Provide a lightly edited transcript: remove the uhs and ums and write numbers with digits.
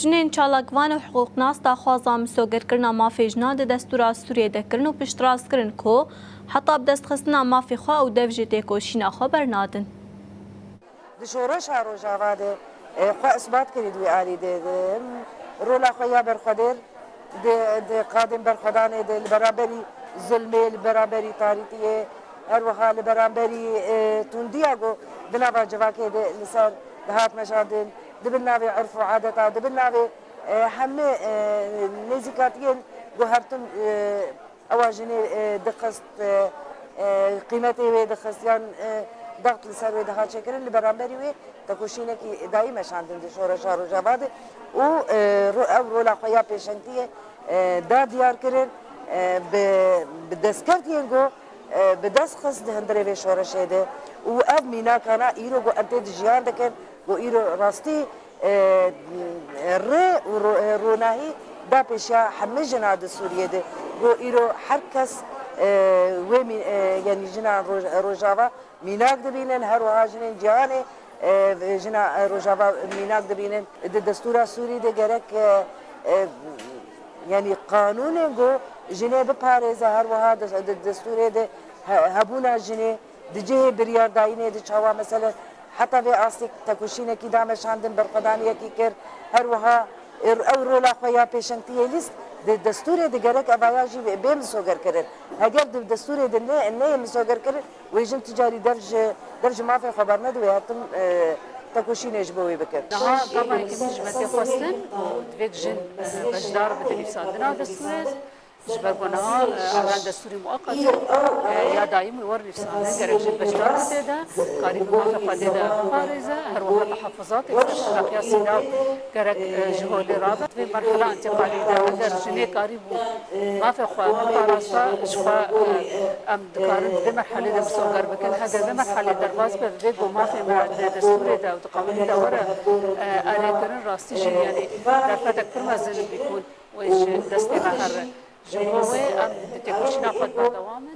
جنین چالاکوان و حقوق ناس دا خوازا مسوگرکرنا مافی جنا ده دستورا سوریه دکرن و پشتراز کرن کو حتی بدست خستنا مافی خواه و دف جده کوشینا خواه برنادن. دشورش روجاوا ده خو اثبات کړی دوی عالی ده رولا خو یا برخدر د قادم برخدانه د برابري ظلمي برابري تاریخي هر وحال برابري توندياغو بنابا جواکه ده لسر دهات مشادن دبناوي عرف وعادتا دبناوي هم نزيكاتين جوهرتم اواجني دقست قيمتي دقستيان ضغط لسر ويدها شكرا اللي برامبري وي تكوشينك دائما شاندن دي شورا شارو جواد و او رولا خويا بيشنتيه دا ديار كرن بدسكرتين جو بدس خص هندري في شورا شيده و اب مينا كان ايرو جو انت دجيان دكن و ايرو راستي ر روناهي دا بيشا حمجنا د سوريه ده جو ايرو حركس ومن يعني جنا روجافا ميناك دبينن هر وهاجنين جاني جنا روجافا ميناك دبينن الدستور السوري ده جرك يعني قانون جو جنيه بباريز هر وها الدستور ده هبونا جنيه دجيه بريار داينه دچوا مثلا حتى في اصلك تكوشينه كي دامش عندن برقدانيه كي كر هر وها او رولا خويا بيشنتيه ليست دستور دگرک اوایاجی بهم سوگر کرد. اگر دستور نه مسوگر کرد ویژن تجاری درج مافی خبر ندوی هاتم تکوشی نجبوی بکرد. نها طبعا كمية جماعتي خاصن ودفيت جن بجدار بدني سادنا دستور جبربونها عمران دستوري مؤقت يا دايم يور نفسانه جرك جن بجدار بتدا قريب ما في قديده بارزه هر وقت محافظات استشراقيا سينا جرك جهول رابط في مرحله انتقاليه ده جنيه قريب ما في خوا باراسا شخوا ام دكارن في مرحله ده مسوغر بكن هذا في مرحله درباز بفيجو ما في دستوري ده وتقامل ده ورا انا كرن راستي يعني درفتك كل زين بيكون ويش دستي مهر جمهوری ام تکوشنا خود بردوامن